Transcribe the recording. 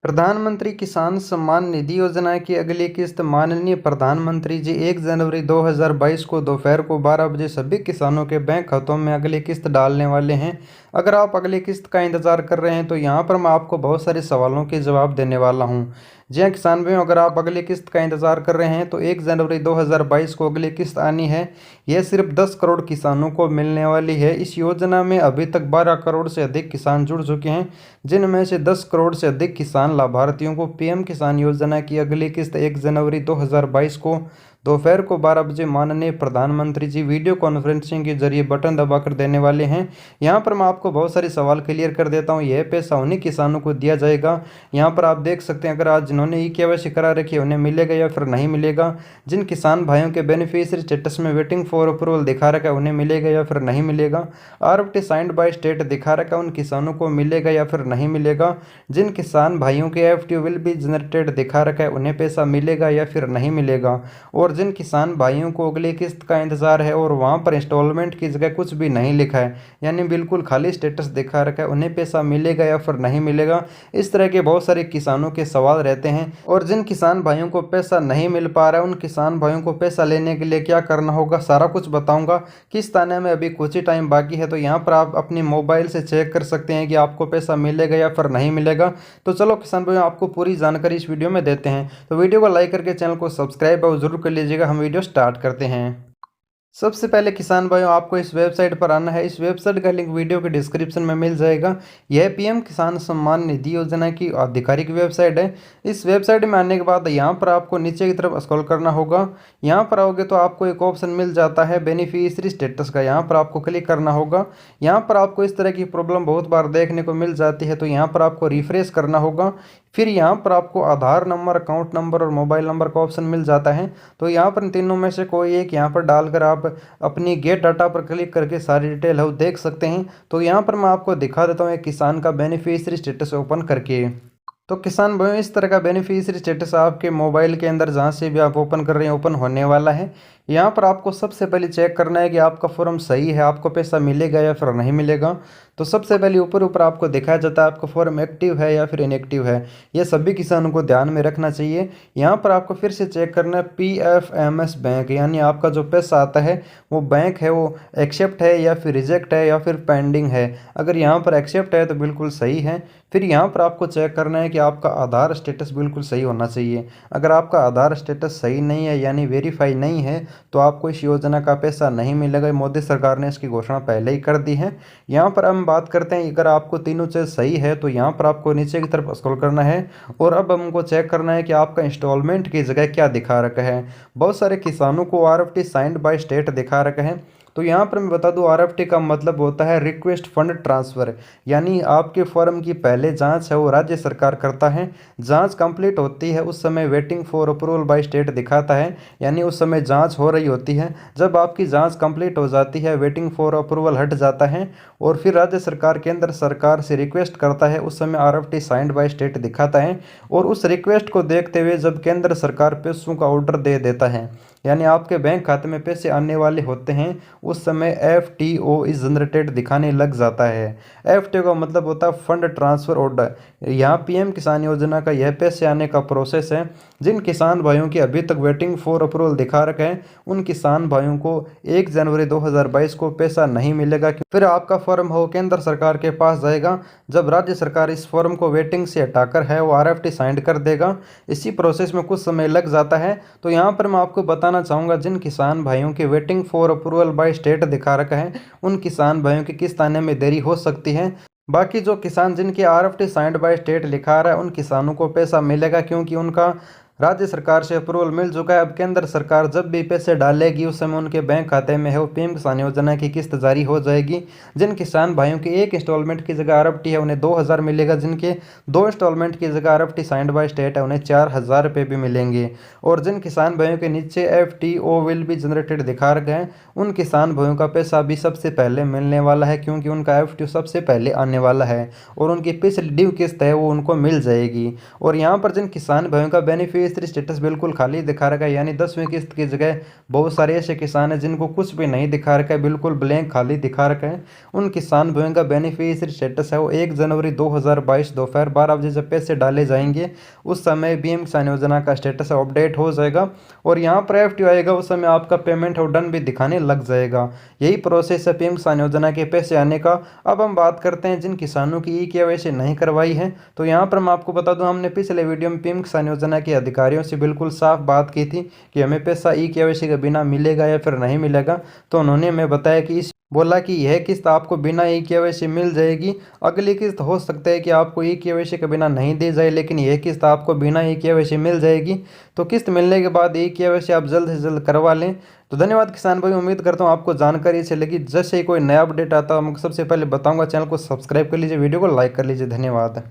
प्रधानमंत्री किसान सम्मान निधि योजना की अगली किस्त माननीय प्रधानमंत्री जी 1 जनवरी 2022 को दोपहर को 12 बजे सभी किसानों के बैंक खातों में अगली किस्त डालने वाले हैं। अगर आप अगली किस्त का इंतज़ार कर रहे हैं तो यहाँ पर मैं आपको बहुत सारे सवालों के जवाब देने वाला हूँ। जी हाँ किसान भाइयों, अगर आप अगली किस्त का इंतज़ार कर रहे हैं तो 1 जनवरी 2022 को अगली किस्त आनी है। यह सिर्फ 10 करोड़ किसानों को मिलने वाली है। इस योजना में अभी तक 12 करोड़ से अधिक किसान जुड़ चुके हैं, जिनमें से 10 करोड़ से अधिक किसान लाभार्थियों को पीएम किसान योजना की अगली किस्त 1 जनवरी 2022 को दोपहर को 12 बजे माननीय प्रधानमंत्री जी वीडियो कॉन्फ्रेंसिंग के जरिए बटन दबाकर देने वाले हैं। यहाँ पर मैं आपको बहुत सारे सवाल क्लियर कर देता हूँ। यह पैसा उन्हीं किसानों को दिया जाएगा। यहाँ पर आप देख सकते हैं, अगर आज जिन्होंने ई-केवाईसी करा रखी है उन्हें मिलेगा या फिर नहीं मिलेगा। जिन किसान भाइयों के बेनिफिशियरी स्टेटस में वेटिंग फॉर अप्रूवल दिखा रखा है उन्हें मिलेगा या फिर नहीं मिलेगा। आरएफटी साइंड बाय स्टेट दिखा रखा है उन किसानों को मिलेगा या फिर नहीं मिलेगा। जिन किसान भाइयों के एफटी विल बी जनरेटेड दिखा रखा है उन्हें पैसा मिलेगा या फिर नहीं मिलेगा। और जिन किसान भाइयों को अगली किस्त का इंतजार है और वहां पर इंस्टॉलमेंट की जगह कुछ भी नहीं लिखा है, यानी बिल्कुल खाली स्टेटस दिखा रखा है, उन्हें पैसा मिलेगा या फिर नहीं मिलेगा। इस तरह के बहुत सारे किसानों के सवाल रहते हैं। और जिन किसान भाइयों को पैसा नहीं मिल पा रहा है उन किसान भाइयों को पैसा लेने के लिए क्या करना होगा, सारा कुछ बताऊंगा। किस्त आने में अभी कुछ ही टाइम बाकी है, तो यहाँ पर आप अपनी मोबाइल से चेक कर सकते हैं कि आपको पैसा मिलेगा या फिर नहीं मिलेगा। तो चलो किसान भाइयों, आपको पूरी जानकारी इस वीडियो में देते हैं। तो वीडियो को लाइक करके चैनल को सब्सक्राइब और जरूर कर लीजिएगा। हम वीडियो स्टार्ट करते हैं। सबसे पहले किसान भाइयों, आपको इस वेबसाइट पर आना है। इस वेबसाइट का लिंक वीडियो के डिस्क्रिप्शन में मिल जाएगा। यह पीएम किसान सम्मान निधि योजना की आधिकारिक वेबसाइट है। इस वेबसाइट में आने के बाद यहाँ पर आपको नीचे की तरफ स्क्रॉल करना होगा। यहाँ पर आओगे तो आपको एक ऑप्शन मिल जाता है बेनिफिशियरी स्टेटस का। यहाँ पर आपको क्लिक करना होगा। यहाँ पर आपको इस तरह की प्रॉब्लम बहुत बार देखने को मिल जाती है, तो यहाँ पर आपको रिफ्रेश करना होगा। फिर यहाँ पर आपको आधार नंबर, अकाउंट नंबर और मोबाइल नंबर का ऑप्शन मिल जाता है। तो यहाँ पर इन तीनों में से कोई एक यहाँ पर डालकर आप अपनी गेट डाटा पर क्लिक करके सारी डिटेल है देख सकते हैं। तो यहाँ पर मैं आपको दिखा देता हूँ एक किसान का बेनिफिशियरी स्टेटस ओपन करके। तो किसान भाइयों, इस तरह का बेनिफिशियरी स्टेटस आपके मोबाइल के अंदर जहाँ से भी आप ओपन कर रहे हैं ओपन होने वाला है। यहाँ पर आपको सबसे पहले चेक करना है कि आपका फॉर्म सही है, आपको पैसा मिलेगा या फिर नहीं मिलेगा। तो सबसे पहले ऊपर ऊपर आपको दिखाया जाता है आपका फॉर्म एक्टिव है या फिर इनएक्टिव है। ये सभी किसानों को ध्यान में रखना चाहिए। यहाँ पर आपको फिर से चेक करना है पीएफएमएस बैंक, यानी आपका जो पैसा आता है वो बैंक है वो एक्सेप्ट है या फिर रिजेक्ट है या फिर पेंडिंग है। अगर यहाँ पर एक्सेप्ट है तो बिल्कुल सही है। फिर यहाँ पर आपको चेक करना है कि आपका आधार स्टेटस बिल्कुल सही होना चाहिए। अगर आपका आधार स्टेटस सही नहीं है यानी वेरीफाई नहीं है तो आपको इस योजना का पैसा नहीं मिलेगा। मोदी सरकार ने इसकी घोषणा पहले ही कर दी है। यहाँ पर हम बात करते हैं, अगर आपको तीनों चीज़ सही है तो यहाँ पर आपको नीचे की तरफ स्क्रॉल करना है और अब हमको चेक करना है कि आपका इंस्टॉलमेंट की जगह क्या दिखा रखा है। बहुत सारे किसानों को आरएफटी साइंड बाय स्टेट दिखा रखा है। तो यहाँ पर मैं बता दूं, आरएफटी का मतलब होता है रिक्वेस्ट फंड ट्रांसफ़र, यानी आपके फॉर्म की पहले जांच है वो राज्य सरकार करता है। जांच कंप्लीट होती है उस समय waiting for approval by state दिखाता है, यानी उस समय जांच हो रही होती है। जब आपकी जांच कंप्लीट हो जाती है, वेटिंग फॉर अप्रूवल हट जाता है और फिर राज्य सरकार केंद्र सरकार से रिक्वेस्ट करता है, उस समय आरएफटी साइंड बाय स्टेट दिखाता है। और उस रिक्वेस्ट को देखते हुए जब केंद्र सरकार पैसों का ऑर्डर दे देता है, यानी आपके बैंक खाते में पैसे आने वाले होते हैं, उस समय एफटीओ इज जनरेटेड दिखाने लग जाता है। एफटीओ का मतलब होता है फंड ट्रांसफ़र ऑर्डर। यहाँ पीएम किसान योजना का यह पैसे आने का प्रोसेस है। जिन किसान भाइयों की अभी तक वेटिंग फॉर अप्रूवल दिखा रखा है उन किसान भाइयों को 1 जनवरी 2022 को पैसा नहीं मिलेगा। फिर आपका फॉर्म हो केंद्र सरकार के पास जाएगा। जब राज्य सरकार इस फॉर्म को वेटिंग से हटाकर है वो आरएफटी साइंड कर देगा। इसी प्रोसेस में कुछ समय लग जाता है। तो यहाँ पर मैं आपको बताना चाहूँगा, जिन किसान भाइयों के waiting for approval by state दिखा रखा है उन किसान भाइयों की किस्त आने में देरी हो सकती है। बाकी जो किसान जिनके आरएफटी साइंड बाय स्टेट लिखा रहा है उन किसानों को पैसा मिलेगा, क्योंकि उनका राज्य सरकार से अप्रूवल मिल चुका है। अब केंद्र सरकार जब भी पैसे डालेगी उस समय उनके बैंक खाते में है वो पीएम किसान योजना की किस्त जारी हो जाएगी। जिन किसान भाइयों की एक इंस्टॉलमेंट की जगह आरएफटी है उन्हें 2000 मिलेगा। जिनके 2 इंस्टॉलमेंट की जगह आरएफटी साइंड बाय स्टेट है उन्हें 4000 रुपये भी मिलेंगे। और जिन किसान भाइयों के नीचे एफटीओ विल बी जनरेटेड दिखा रखे हैं उन किसान भाइयों का पैसा भी सबसे पहले मिलने वाला है, क्योंकि उनका एफटीओ सबसे पहले आने वाला है और उनकी पिछली ड्यू किस्त है वो उनको मिल जाएगी। और यहाँ पर जिन किसान भाइयों का बेनिफिट बेनिफिशियरी स्टेटस बिल्कुल खाली दिखा रखा है, यानी 10वीं किस्त की जगह बहुत सारे ऐसे किसान हैं जिनको कुछ भी नहीं दिखा रखा है, बिल्कुल ब्लैंक खाली दिखा रखा है। उन किसान भाइयों का बेनिफिशियरी स्टेटस है वो 1 जनवरी 2022 दोपहर 12 बजे जब पैसे डाले जाएंगे उस समय पीएम किसान योजना का स्टेटस अपडेट हो जाएगा और यहाँ पर FTO आएगा, उस समय आपका पेमेंट और डन भी दिखाने लग जाएगा। यही प्रोसेस है पीएम किसान योजना के पैसे आने का। अब हम बात करते हैं जिन किसानों की KYC नहीं करवाई है, तो यहाँ पर मैं आपको बता दूं, हमने पिछले वीडियो में पीएम किसान योजना के अधिकारियों से बिल्कुल साफ बात की थी कि हमें पैसा KYC के बिना मिलेगा या फिर नहीं मिलेगा। तो उन्होंने हमें बताया कि बोला कि यह किस्त आपको बिना KYC मिल जाएगी। अगली किस्त हो सकता है कि आपको KYC के बिना नहीं दी जाए, लेकिन यह किस्त आपको बिना KYC मिल जाएगी। तो किस्त मिलने के बाद KYC आप जल्द से जल्द करवा लें। तो धन्यवाद किसान भाई, उम्मीद करता हूँ आपको जानकारी अच्छी लगी। जैसे ही कोई नया अपडेट आता है मैं सबसे पहले बताऊंगा। चैनल को सब्सक्राइब कर लीजिए, वीडियो को लाइक कर लीजिए। धन्यवाद।